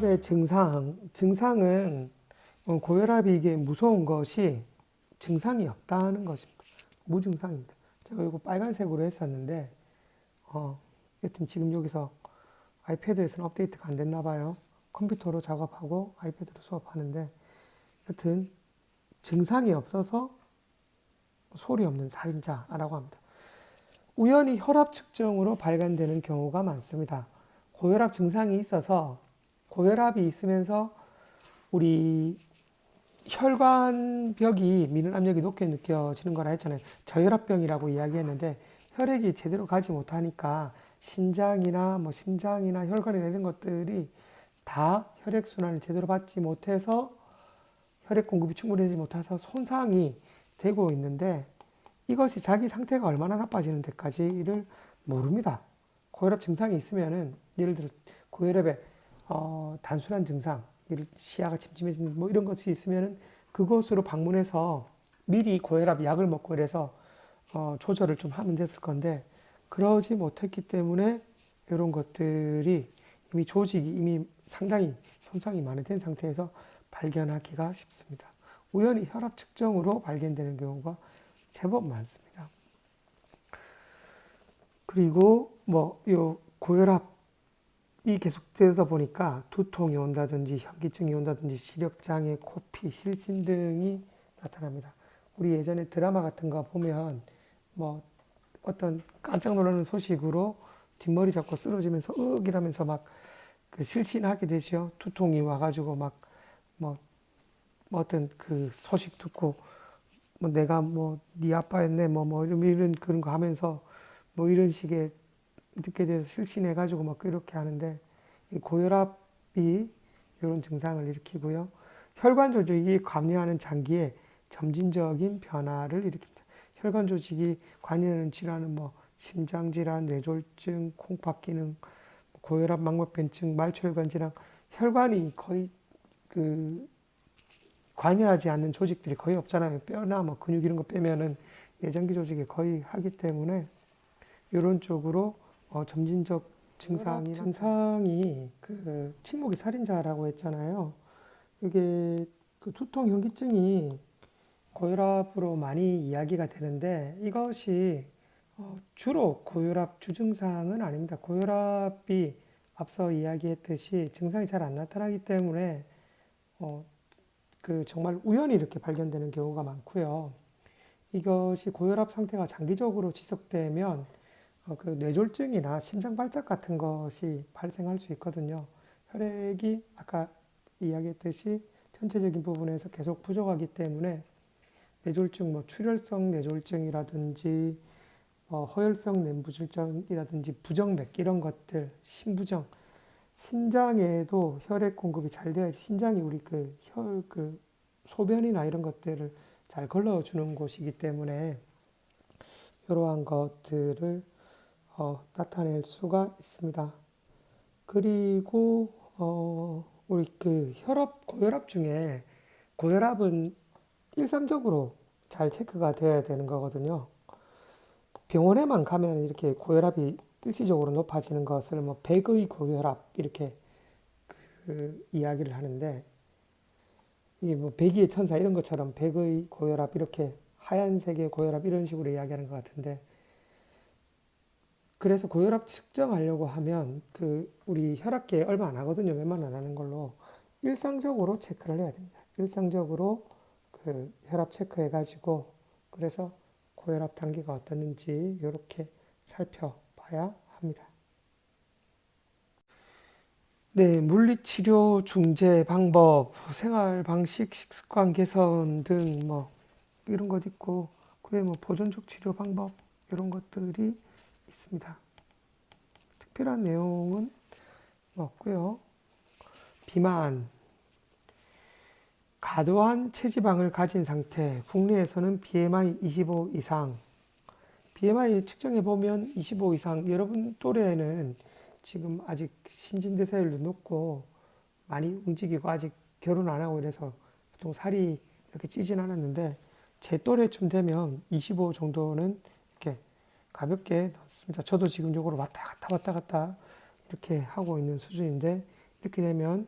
고혈압의 증상은 고혈압이 이게 무서운 것이 증상이 없다는 것입니다. 무증상입니다. 제가 이거 빨간색으로 했었는데, 여튼 지금 여기서 아이패드에서는 업데이트가 안 됐나 봐요. 컴퓨터로 작업하고 아이패드로 수업하는데, 여튼 증상이 없어서 소리 없는 살인자라고 합니다. 우연히 혈압 측정으로 발견되는 경우가 많습니다. 고혈압 증상이 있어서 고혈압이 있으면서 우리 혈관벽이 미는 압력이 높게 느껴지는 거라 했잖아요. 저혈압병이라고 이야기했는데 혈액이 제대로 가지 못하니까 신장이나 심장이나 혈관이나 이런 것들이 다 혈액 순환을 제대로 받지 못해서 혈액 공급이 충분히 되지 못해서 손상이 되고 있는데 이것이 자기 상태가 얼마나 나빠지는 데까지를 모릅니다. 고혈압 증상이 있으면은 예를 들어 고혈압의 단순한 증상, 시야가 침침해지는 이런 것이 있으면은 그곳으로 방문해서 미리 고혈압 약을 먹고 이래서 조절을 좀 하면 됐을 건데 그러지 못했기 때문에 이런 것들이 이미 조직이 이미 상당히 손상이 많이 된 상태에서 발견하기가 쉽습니다. 우연히 혈압 측정으로 발견되는 경우가 제법 많습니다. 그리고 요 고혈압이 계속되다 보니까 두통이 온다든지 현기증이 온다든지 시력장애, 코피, 실신 등이 나타납니다. 우리 예전에 드라마 같은 거 보면 어떤 깜짝 놀라는 소식으로 뒷머리 잡고 쓰러지면서 이러면서 그 실신하게 되죠. 두통이 와가지고 어떤 그 소식 듣고 내가 네 아빠였네 이런 그런 거 하면서 이런 식의 듣게 돼서 실신해가지고 이렇게 하는데 이 고혈압이 이런 증상을 일으키고요. 혈관 조직이 관여하는 장기에 점진적인 변화를 일으킵니다. 혈관 조직이 관여하는 질환은 심장 질환, 뇌졸중, 콩팥 기능, 고혈압, 망막변증, 말초혈관 질환, 혈관이 거의 관여하지 않는 조직들이 거의 없잖아요. 뼈나 근육 이런 거 빼면은 내장기 조직이 거의 하기 때문에 이런 쪽으로 점진적 증상이 그 침묵의 살인자라고 했잖아요. 이게 그 두통 현기증이 고혈압으로 많이 이야기가 되는데 이것이 주로 고혈압 주증상은 아닙니다. 고혈압이 앞서 이야기했듯이 증상이 잘 안 나타나기 때문에 정말 우연히 이렇게 발견되는 경우가 많고요. 이것이 고혈압 상태가 장기적으로 지속되면 그 뇌졸중이나 심장 발작 같은 것이 발생할 수 있거든요. 혈액이 아까 이야기했듯이 전체적인 부분에서 계속 부족하기 때문에 뇌졸중, 출혈성 뇌졸중이라든지 허혈성 뇌부질증이라든지 부정맥 이런 것들, 신부정, 신장에도 혈액 공급이 잘 돼야지 신장이 우리 소변이나 이런 것들을 잘 걸러주는 곳이기 때문에 이러한 것들을 나타낼 수가 있습니다. 그리고 우리 고혈압 중에 고혈압은 일상적으로 잘 체크가 돼야 되는 거거든요. 병원에만 가면 이렇게 고혈압이 일시적으로 높아지는 것을 백의 고혈압 이렇게 이야기를 하는데 이게 백의의 천사 이런 것처럼 백의 고혈압 이렇게 하얀색의 고혈압 이런 식으로 이야기하는 것 같은데 그래서 고혈압 측정하려고 하면 우리 혈압계에 얼마 안 하거든요. 몇만 안 하는 걸로 일상적으로 체크를 해야 됩니다. 일상적으로 혈압 체크해가지고 그래서 고혈압 단계가 어떻는지 이렇게 살펴봐야 합니다. 네, 물리치료 중재 방법, 생활 방식, 식습관 개선 등 이런 것 있고 그에 보존적 치료 방법 이런 것들이 있습니다. 특별한 내용은 없고요. 비만, 과도한 체지방을 가진 상태, 국내에서는 BMI 25 이상, BMI 측정해 보면 25 이상, 여러분 또래는 지금 아직 신진대사율도 높고 많이 움직이고 아직 결혼 안 하고 이래서 보통 살이 이렇게 찌진 않았는데 제 또래쯤 되면 25 정도는 이렇게 가볍게 넣습니다. 저도 지금 이거로 왔다 갔다 이렇게 하고 있는 수준인데 이렇게 되면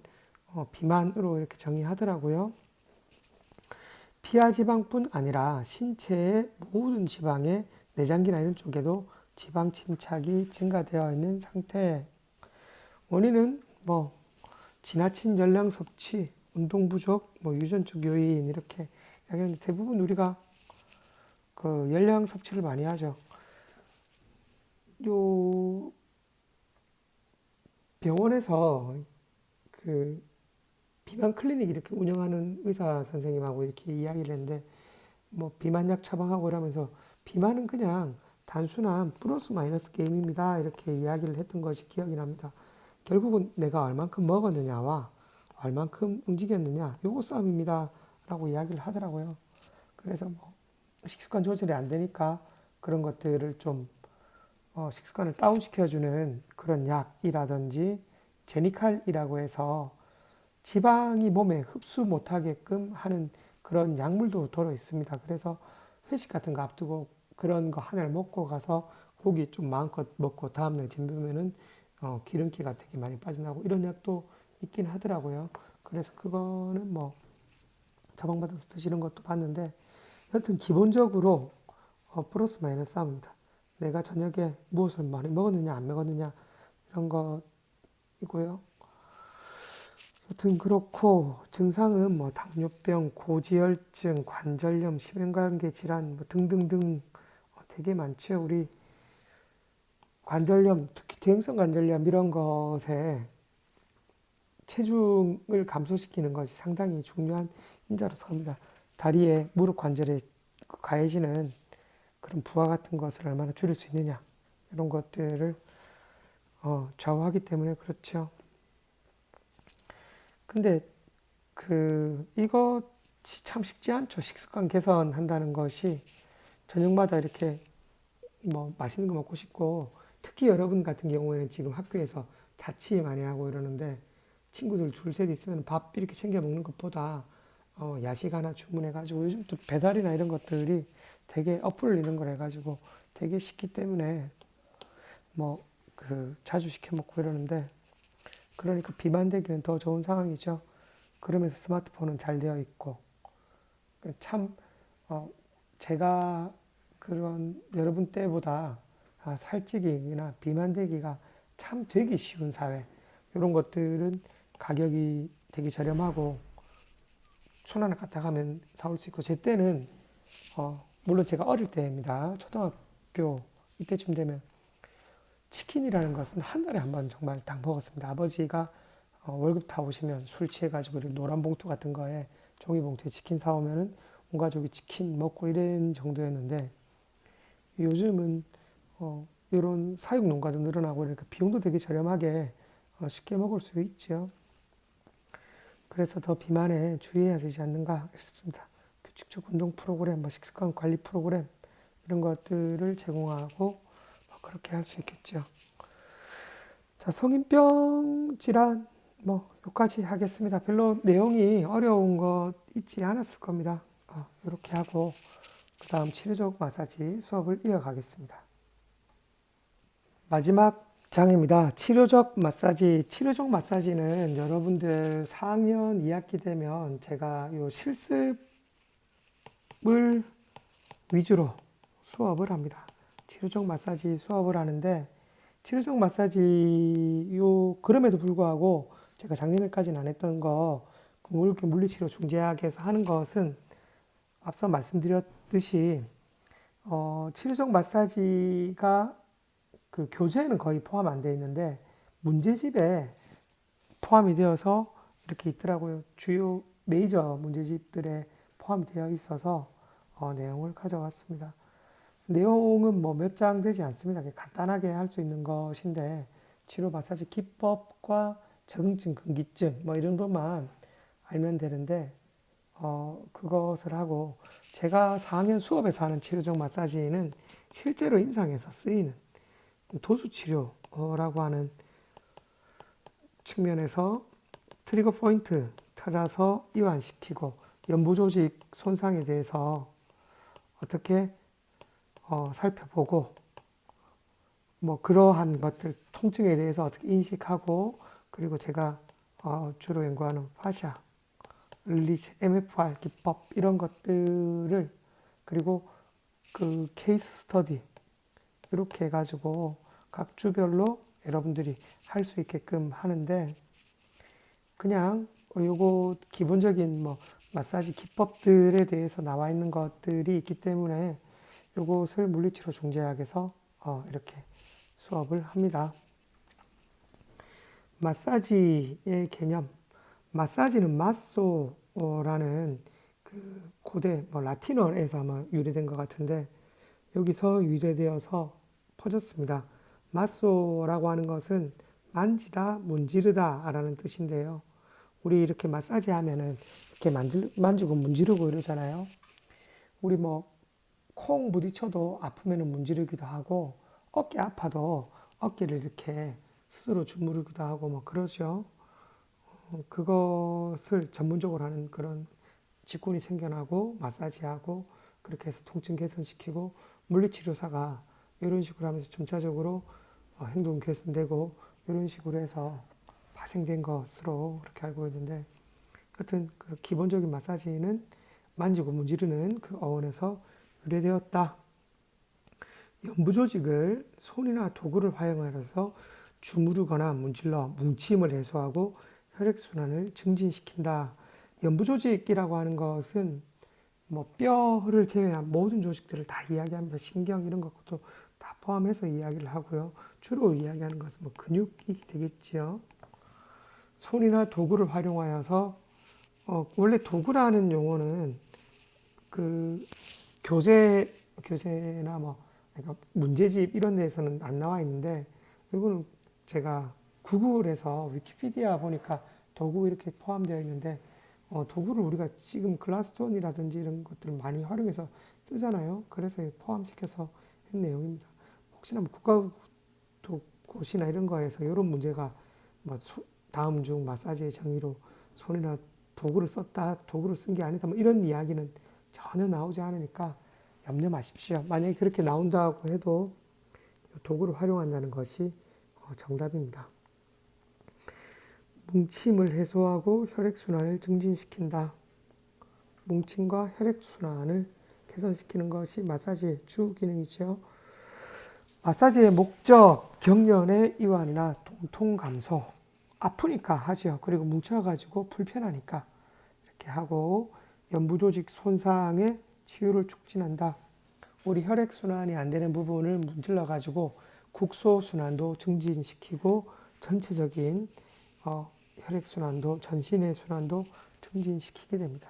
비만으로 이렇게 정의하더라고요. 피하 지방뿐 아니라 신체의 모든 지방에 내장기나 이런 쪽에도 지방 침착이 증가되어 있는 상태. 원인은 뭐 지나친 열량 섭취, 운동 부족, 뭐 유전적 요인 이렇게 이야기하는데 대부분 우리가 그 열량 섭취를 많이 하죠. 요 병원에서 그 비만 클리닉 이렇게 운영하는 의사 선생님하고 이렇게 이야기를 했는데 뭐 비만약 처방하고 이러면서 비만은 그냥 단순한 플러스 마이너스 게임입니다. 이렇게 이야기를 했던 것이 기억이 납니다. 결국은 내가 얼만큼 먹었느냐와 얼만큼 움직였느냐 요거 싸움입니다. 라고 이야기를 하더라고요. 그래서 뭐 식습관 조절이 안 되니까 그런 것들을 좀 식습관을 다운시켜주는 그런 약이라든지 제니칼이라고 해서 지방이 몸에 흡수 못하게끔 하는 그런 약물도 들어 있습니다. 그래서 회식 같은 거 앞두고 그런 거 하나를 먹고 가서 고기 좀 마음껏 먹고 다음날 빈부면은 기름기가 되게 많이 빠져나고 이런 약도 있긴 하더라고요. 그래서 그거는 뭐 처방받아서 드시는 것도 봤는데 여튼 기본적으로 플러스 마이너스 싸움입니다. 내가 저녁에 무엇을 많이 먹었느냐 안 먹었느냐 이런 거이고요. 여튼 그렇고 증상은 뭐 당뇨병, 고지혈증, 관절염, 심혈관계 질환 뭐 등등등 되게 많죠. 우리 관절염, 특히 대형성 관절염 이런 것에 체중을 감소시키는 것이 상당히 중요한 인자로서 합니다. 다리에 무릎 관절에 가해지는 그런 부하 같은 것을 얼마나 줄일 수 있느냐 이런 것들을 좌우하기 때문에 그렇죠. 근데 이것이 참 쉽지 않죠. 식습관 개선한다는 것이 저녁마다 이렇게 뭐 맛있는 거 먹고 싶고 특히 여러분 같은 경우에는 지금 학교에서 자취 많이 하고 이러는데 친구들 둘 셋 있으면 밥 이렇게 챙겨 먹는 것보다 야식 하나 주문해가지고 요즘 또 배달이나 이런 것들이 되게 어플 이런 걸 해가지고 되게 쉽기 때문에 뭐 자주 시켜 먹고 이러는데 그러니까 비만 되기는 더 좋은 상황이죠. 그러면서 스마트폰은 잘 되어 있고 참 제가 그런 여러분 때보다 살찌기나 비만되기가 참 되기 쉬운 사회 이런 것들은 가격이 되게 저렴하고 손 하나 갖다 가면 사올 수 있고 제 때는 물론 제가 어릴 때입니다. 초등학교 이때쯤 되면 치킨이라는 것은 한 달에 한 번 정말 딱 먹었습니다. 아버지가 월급 다 오시면 술 취해가지고 노란 봉투 같은 거에 종이 봉투에 치킨 사오면은 온 가족이 치킨 먹고 이런 정도였는데 요즘은 이런 사육 농가도 늘어나고 이러니까 비용도 되게 저렴하게 쉽게 먹을 수 있죠. 그래서 더 비만에 주의해야 되지 않는가 싶습니다. 규칙적 운동 프로그램, 뭐 식습관 관리 프로그램 이런 것들을 제공하고 그렇게 할 수 있겠죠. 자, 성인병 질환 뭐 여기까지 하겠습니다. 별로 내용이 어려운 것 있지 않았을 겁니다. 이렇게 하고 그 다음 치료적 마사지 수업을 이어가겠습니다. 마지막 장입니다. 치료적 마사지. 치료적 마사지는 여러분들 4학년 2학기 되면 제가 요 실습을 위주로 수업을 합니다. 치료적 마사지 수업을 하는데 치료적 마사지 그럼에도 불구하고 제가 작년에까지는 안 했던 거 이렇게 물리치료 중재학에서 하는 것은 앞서 말씀드렸듯이 치료적 마사지가 그 교재에는 거의 포함 안 되어 있는데 문제집에 포함이 되어서 이렇게 있더라고요. 주요 메이저 문제집들에 포함이 되어 있어서 내용을 가져왔습니다. 내용은 뭐 몇 장 되지 않습니다. 간단하게 할 수 있는 것인데 치료 마사지 기법과 적응증, 근기증 뭐 이런 것만 알면 되는데 그것을 하고 제가 4학년 수업에서 하는 치료적 마사지는 실제로 임상에서 쓰이는 도수치료라고 하는 측면에서 트리거 포인트 찾아서 이완시키고 연부조직 손상에 대해서 어떻게 살펴보고 뭐 그러한 것들 통증에 대해서 어떻게 인식하고 그리고 제가 주로 연구하는 파샤, 릴리즈, MFR 기법 이런 것들을 그리고 그 케이스 스터디 이렇게 해가지고 각 주별로 여러분들이 할 수 있게끔 하는데 그냥 요거 기본적인 뭐 마사지 기법들에 대해서 나와 있는 것들이 있기 때문에 요것을 물리치료 중재학에서 이렇게 수업을 합니다. 마사지의 개념. 마사지는 마소라는 그 고대 뭐 라틴어에서 아마 유래된 것 같은데 여기서 유래되어서 퍼졌습니다. 마소라고 하는 것은 만지다, 문지르다 라는 뜻인데요. 우리 이렇게 마사지 하면은 이렇게 만지고 문지르고 이러잖아요. 우리 뭐 콩 부딪혀도 아프면은 문지르기도 하고 어깨 아파도 어깨를 이렇게 스스로 주무르기도 하고 뭐 그러죠. 그것을 전문적으로 하는 그런 직군이 생겨나고 마사지하고 그렇게 해서 통증 개선시키고 물리치료사가 이런 식으로 하면서 점차적으로 행동 개선되고 이런 식으로 해서 파생된 것으로 그렇게 알고 있는데 하여튼 그 기본적인 마사지는 만지고 문지르는 그 어원에서 유래되었다. 연부 조직을 손이나 도구를 활용해서 주무르거나 문질러 뭉침을 해소하고 혈액순환을 증진시킨다. 연부 조직이라고 하는 것은 뭐 뼈를 제외한 모든 조직들을 다 이야기합니다. 신경 이런 것도 다 포함해서 이야기를 하고요. 주로 이야기하는 것은 뭐 근육이 되겠지요. 손이나 도구를 활용하여서 원래 도구라는 용어는 그 교재나 뭐 그러니까 문제집 이런 데에서는 안 나와 있는데 이거는 제가 구글에서 위키피디아 보니까 도구 이렇게 포함되어 있는데 도구를 우리가 지금 글라스톤이라든지 이런 것들을 많이 활용해서 쓰잖아요. 그래서 포함시켜서 한 내용입니다. 혹시나 뭐 국가고시나 이런 거에서 이런 문제가 뭐 다음 중 마사지의 정의로 손이나 도구를 썼다, 도구를 쓴 게 아니다, 뭐 이런 이야기는 전혀 나오지 않으니까 염려 마십시오. 만약에 그렇게 나온다고 해도 도구를 활용한다는 것이 정답입니다. 뭉침을 해소하고 혈액순환을 증진시킨다. 뭉침과 혈액순환을 개선시키는 것이 마사지의 주 기능이죠. 마사지의 목적, 경련의 이완이나 통통 감소. 아프니까 하죠. 그리고 뭉쳐가지고 불편하니까 이렇게 하고 연부조직 손상의 치유를 촉진한다. 우리 혈액순환이 안 되는 부분을 문질러가지고 국소순환도 증진시키고 전체적인 혈액순환도 전신의 순환도 증진시키게 됩니다.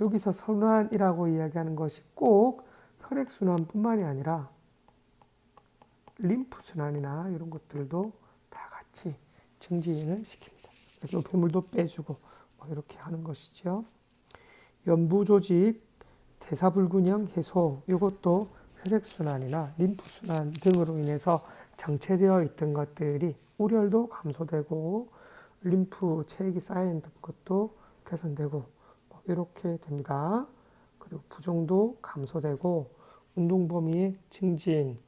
여기서 순환이라고 이야기하는 것이 꼭 혈액순환뿐만이 아니라 림프순환이나 이런 것들도 다 같이 증진을 시킵니다. 그래서 노폐물도 빼주고 이렇게 하는 것이죠. 연부조직 대사불균형 해소 이것도 혈액순환이나 림프순환 등으로 인해서 정체되어 있던 것들이 우열도 감소되고 림프 체액이 쌓여있는 것도 개선되고 이렇게 됩니다. 그리고 부종도 감소되고 운동 범위의 증진,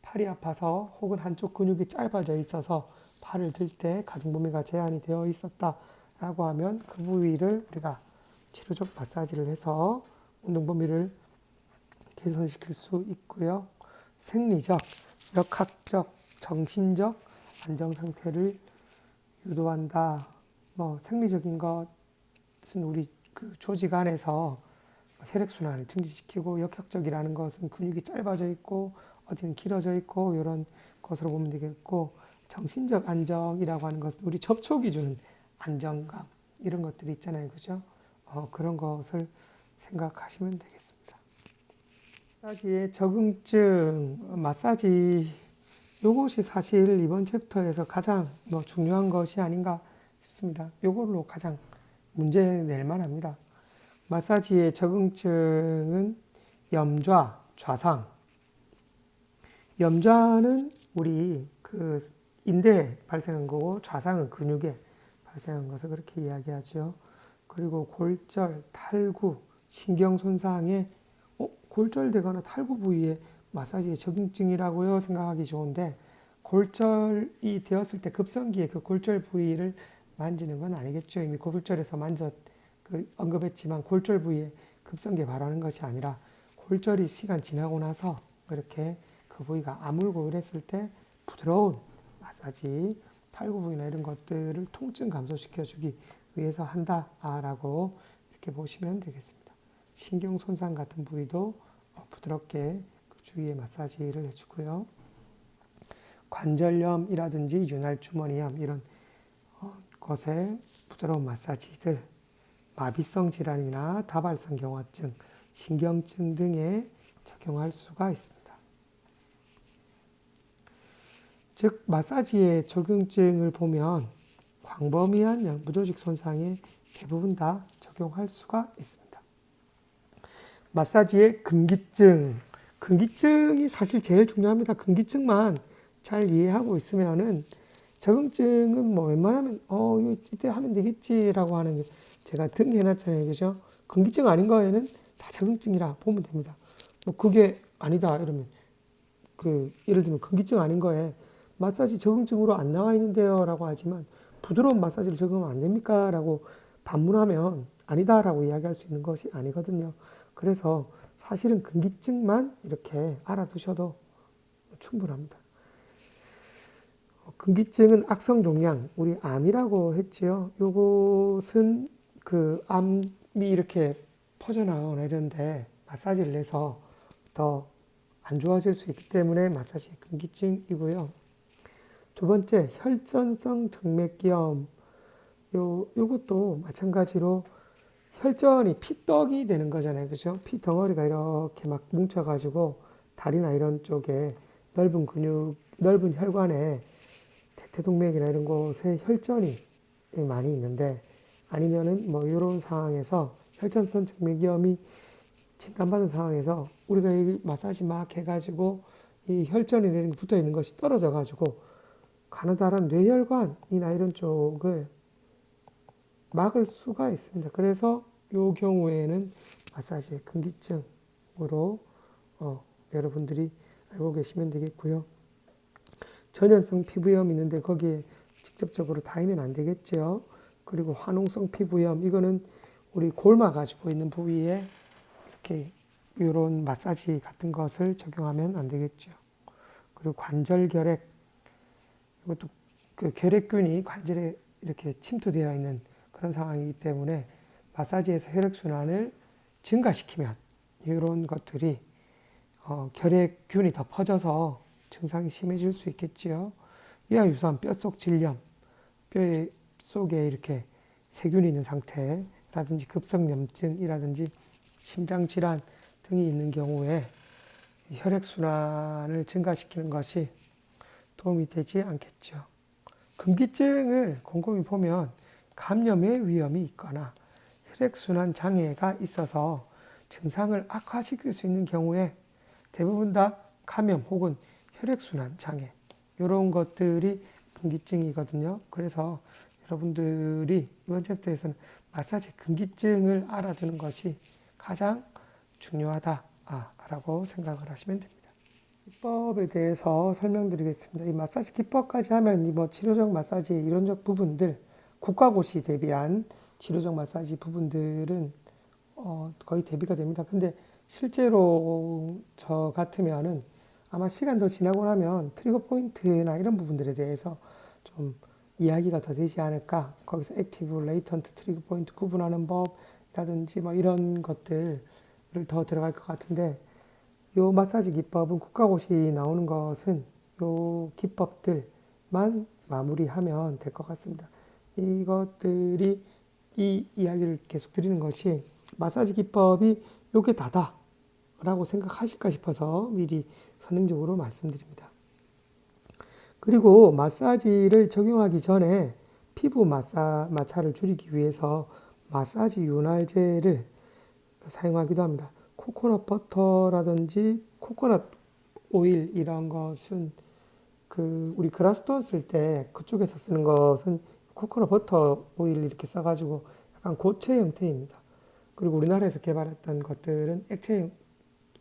팔이 아파서 혹은 한쪽 근육이 짧아져 있어서 팔을 들 때 가동 범위가 제한이 되어 있었다라고 하면 그 부위를 우리가 치료적 마사지를 해서 운동 범위를 개선시킬 수 있고요. 생리적, 역학적, 정신적 안정 상태를 유도한다. 생리적인 것은 우리 그 조직 안에서 혈액순환을 증진시키고 역학적이라는 것은 근육이 짧아져 있고 어디는 길어져 있고 이런 것으로 보면 되겠고 정신적 안정이라고 하는 것은 우리 접촉이 주는 안정감 이런 것들이 있잖아요. 그죠? 그런 것을 생각하시면 되겠습니다. 마사지의 적응증, 마사지 요것이 사실 이번 챕터에서 가장 중요한 것이 아닌가 싶습니다. 요걸로 가장 문제 낼 만합니다. 마사지의 적응증은 염좌, 좌상. 염좌는 우리 그 인대에 발생한 거고 좌상은 근육에 발생한 것을 그렇게 이야기하죠. 그리고 골절, 탈구, 신경 손상에 골절되거나 탈구 부위에 마사지의 적응증이라고요 생각하기 좋은데 골절이 되었을 때 급성기에 그 골절 부위를 만지는 건 아니겠죠. 이미 고불절에서 언급했지만 골절 부위에 급성계 바라는 것이 아니라 골절이 시간 지나고 나서 이렇게 그 부위가 아물고 그랬을 때 부드러운 마사지, 탈구 부위나 이런 것들을 통증 감소시켜주기 위해서 한다라고 이렇게 보시면 되겠습니다. 신경 손상 같은 부위도 부드럽게 그 주위에 마사지를 해주고요. 관절염이라든지 윤활주머니염 이런 것에 부드러운 마사지들, 마비성 질환이나 다발성 경화증, 신경증 등에 적용할 수가 있습니다. 즉 마사지의 적용증을 보면 광범위한 양부조직 손상에 대부분 다 적용할 수가 있습니다. 마사지의 근기증이 사실 제일 중요합니다. 근기증만 잘 이해하고 있으면은 적응증은 뭐 웬만하면 이때 하면 되겠지라고 하는 게 제가 등해놨잖아요, 그죠? 근기증 아닌 거에는 다 적응증이라 보면 됩니다. 뭐 그게 아니다 이러면 예를 들면 근기증 아닌 거에 마사지 적응증으로 안 나와 있는데요라고 하지만 부드러운 마사지를 적용하면 안 됩니까? 라고 반문하면 아니다라고 이야기할 수 있는 것이 아니거든요. 그래서 사실은 근기증만 이렇게 알아두셔도 충분합니다. 근기증은 악성 종양, 우리 암이라고 했지요. 요것은 암이 이렇게 퍼져나가거나 이런데 마사지를 해서 더 안 좋아질 수 있기 때문에 마사지 근기증이고요. 두 번째, 혈전성 정맥염. 요것도 마찬가지로 혈전이 피떡이 되는 거잖아요. 그죠? 피 덩어리가 이렇게 막 뭉쳐가지고 다리나 이런 쪽에 넓은 혈관에 대퇴동맥이나 이런 곳에 혈전이 많이 있는데 아니면은 뭐 이런 상황에서 혈전성 정맥염이 진단받은 상황에서 우리가 이 마사지 막 해가지고 이 혈전이 내린 붙어 있는 것이 떨어져가지고 가느다란 뇌혈관이나 이런 쪽을 막을 수가 있습니다. 그래서 이 경우에는 마사지의 근기증으로 여러분들이 알고 계시면 되겠고요. 전연성 피부염 있는데 거기에 직접적으로 닿으면 안 되겠죠. 그리고 화농성 피부염 이거는 우리 골마 가지고 있는 부위에 이렇게 이런 마사지 같은 것을 적용하면 안 되겠죠. 그리고 관절결핵 이것도 결핵균이 관절에 이렇게 침투되어 있는 그런 상황이기 때문에 마사지에서 혈액순환을 증가시키면 이런 것들이 결핵균이 더 퍼져서 증상이 심해질 수 있겠지요. 이와 유사한 뼛속 질염, 뼈 속에 이렇게 세균이 있는 상태라든지 급성염증이라든지 심장질환 등이 있는 경우에 혈액순환을 증가시키는 것이 도움이 되지 않겠죠. 근기증을 곰곰이 보면 감염의 위험이 있거나 혈액순환 장애가 있어서 증상을 악화시킬 수 있는 경우에 대부분 다 감염 혹은 혈액순환 장애 이런 것들이 근기증이거든요. 그래서 여러분들이 이번 챕터에서는 마사지 근기증을 알아두는 것이 가장 중요하다라고 생각을 하시면 됩니다. 기법에 대해서 설명드리겠습니다. 이 마사지 기법까지 하면 뭐 치료적 마사지의 이론적 부분들, 국가고시 대비한 치료적 마사지 부분들은 거의 대비가 됩니다. 근데 실제로 저 같으면은 아마 시간 더 지나고 나면 트리거 포인트나 이런 부분들에 대해서 좀 이야기가 더 되지 않을까. 거기서 액티브, 레이턴트, 트리거 포인트 구분하는 법이라든지 뭐 이런 것들을 더 들어갈 것 같은데 요 마사지 기법은 국가고시 나오는 것은 요 기법들만 마무리하면 될 것 같습니다. 이것들이 이 이야기를 계속 드리는 것이 마사지 기법이 요게 다다 라고 생각하실까 싶어서 미리 선행적으로 말씀드립니다. 그리고 마사지를 적용하기 전에 피부 마찰을 줄이기 위해서 마사지 윤활제를 사용하기도 합니다. 코코넛 버터라든지 코코넛 오일 이런 것은 우리 글라스톤 쓸 때 그쪽에서 쓰는 것은 코코넛 버터 오일 이렇게 써가지고 약간 고체 형태입니다. 그리고 우리나라에서 개발했던 것들은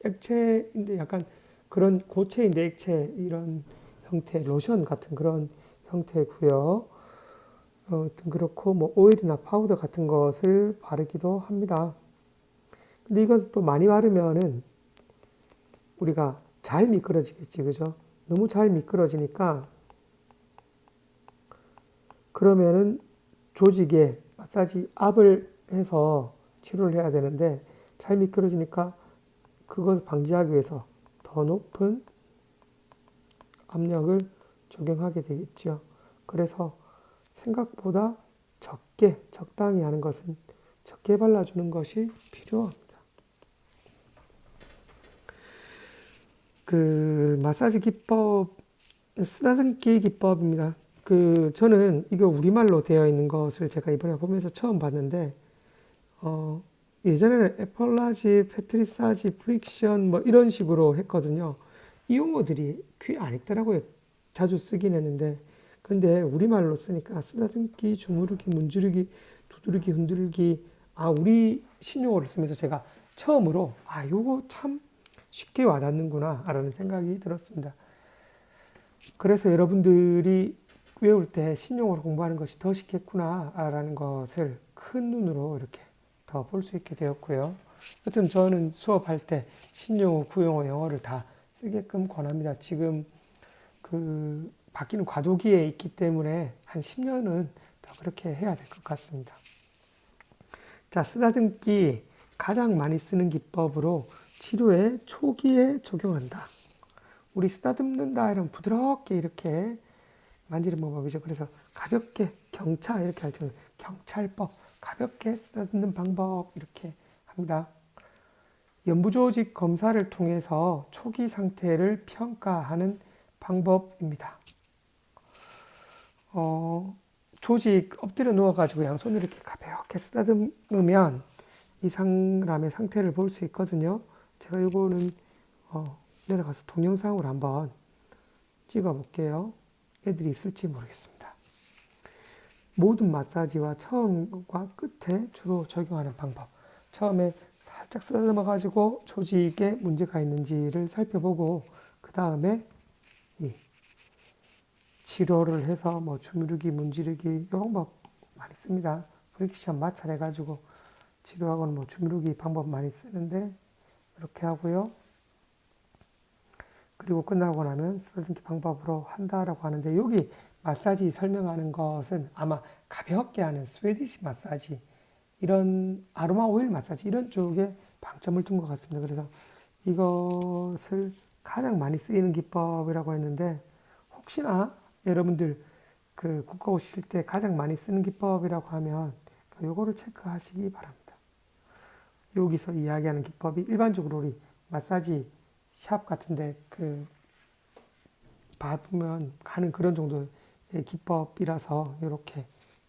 액체인데 약간 그런 고체인데 액체 이런 형태 로션 같은 그런 형태고요. 그렇고 뭐 오일이나 파우더 같은 것을 바르기도 합니다. 근데 이것을 또 많이 바르면은 우리가 잘 미끄러지겠지, 그죠? 너무 잘 미끄러지니까 그러면은 조직에 마사지 압을 해서 치료를 해야 되는데 잘 미끄러지니까 그것을 방지하기 위해서 더 높은 압력을 적용하게 되겠죠. 그래서 생각보다 적게, 적당히 하는 것은 적게 발라주는 것이 필요합니다. 그 마사지 기법, 쓰다듬기 기법입니다. 저는 이거 우리말로 되어 있는 것을 제가 이번에 보면서 처음 봤는데, 예전에는 에펄라지, 페트리사지, 프릭션 뭐 이런 식으로 했거든요. 이 용어들이 귀에 안 익더라고요. 자주 쓰긴 했는데. 근데 우리말로 쓰니까 쓰다듬기, 주무르기, 문지르기, 두드르기, 흔들기. 우리 신용어를 쓰면서 제가 처음으로, 요거 참 쉽게 와닿는구나, 라는 생각이 들었습니다. 그래서 여러분들이 외울 때 신용어를 공부하는 것이 더 쉽겠구나, 라는 것을 큰 눈으로 이렇게 더 볼 수 있게 되었고요. 여튼 저는 수업할 때 신용어, 구용어, 영어를 다 쓰게끔 권합니다. 지금 바뀌는 과도기에 있기 때문에 한 10년은 더 그렇게 해야 될 것 같습니다. 자, 쓰다듬기 가장 많이 쓰는 기법으로 치료의 초기에 적용한다. 우리 쓰다듬는다 이러면 부드럽게 이렇게 만지는 방법이죠. 그래서 가볍게 경차 이렇게 할 때는 경찰법, 가볍게 쓰다듬는 방법 이렇게 합니다. 연부조직 검사를 통해서 초기 상태를 평가하는 방법입니다. 조직 엎드려 누워가지고 양손으로 이렇게 가볍게 쓰다듬으면 이 사람의 상태를 볼 수 있거든요. 제가 이거는 내려가서 동영상으로 한번 찍어 볼게요. 애들이 있을지 모르겠습니다. 모든 마사지와 처음과 끝에 주로 적용하는 방법. 처음에 살짝 쓰다듬어 가지고 조직에 문제가 있는지를 살펴보고 그 다음에 이 치료를 해서 뭐 주무르기, 문지르기 이 방법 많이 씁니다. 프릭션 마찰 해가지고 치료하고는 뭐 주무르기 방법 많이 쓰는데 이렇게 하고요. 그리고 끝나고 나면 쓰다듬기 방법으로 한다라고 하는데 여기 마사지 설명하는 것은 아마 가볍게 하는 스웨디시 마사지 이런 아로마 오일 마사지 이런 쪽에 방점을 둔 것 같습니다. 그래서 이것을 가장 많이 쓰이는 기법이라고 했는데 혹시나 여러분들 국가 오실 때 가장 많이 쓰는 기법이라고 하면 요거를 체크하시기 바랍니다. 여기서 이야기하는 기법이 일반적으로 우리 마사지 샵 같은데 받으면 가는 그런 정도의 기법이라서 이렇게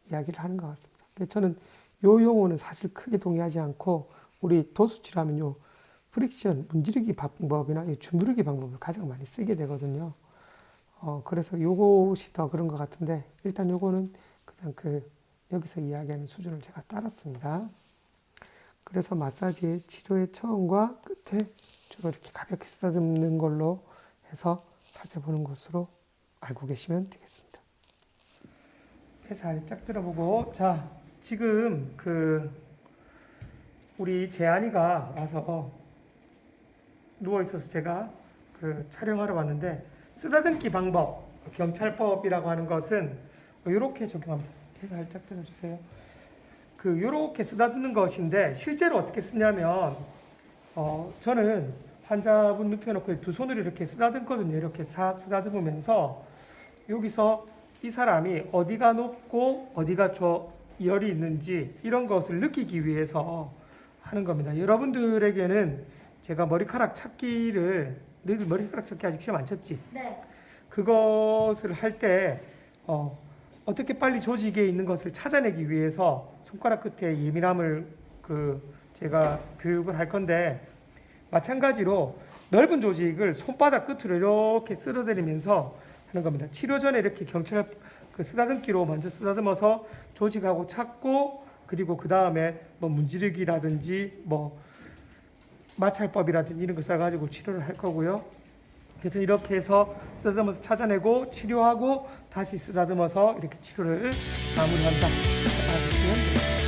이야기를 하는 것 같습니다. 저는 요 용어는 사실 크게 동의하지 않고 우리 도수치라면 요 프릭션, 문지르기 방법이나 주무르기 방법을 가장 많이 쓰게 되거든요. 그래서 요것이 더 그런 것 같은데 일단 요거는 그냥 여기서 이야기하는 수준을 제가 따랐습니다. 그래서 마사지 치료의 처음과 끝에 주로 이렇게 가볍게 쓰다듬는 걸로 해서 살펴보는 것으로 알고 계시면 되겠습니다. 살짝 들어보고 자 지금 우리 재한이가 와서 누워 있어서 제가 촬영하러 왔는데 쓰다듬기 방법 경찰법이라고 하는 것은 이렇게 적용합니다. 살짝 들어주세요. 요렇게 쓰다듬는 것인데 실제로 어떻게 쓰냐면 저는 환자분 눕혀놓고 두 손으로 이렇게 쓰다듬거든요. 이렇게 싹 쓰다듬으면서 여기서 이 사람이 어디가 높고 어디가 열이 있는지 이런 것을 느끼기 위해서 하는 겁니다. 여러분들에게는 제가 머리카락 찾기를 너희들 머리카락 찾기 아직 시험 안 쳤지? 네. 그것을 할 때 어떻게 빨리 조직에 있는 것을 찾아내기 위해서 손가락 끝에 예민함을 제가 교육을 할 건데 마찬가지로 넓은 조직을 손바닥 끝으로 이렇게 쓸어내리면서 하는 겁니다. 치료 전에 이렇게 경찰 쓰다듬기로 먼저 쓰다듬어서 조직하고 찾고 그리고 그 다음에 뭐 문지르기라든지 뭐 마찰법이라든지 이런 거 써가지고 치료를 할 거고요. 그래서 이렇게 해서 쓰다듬어서 찾아내고 치료하고 다시 쓰다듬어서 이렇게 치료를 마무리한다. 이렇게 알아주시면 됩니다.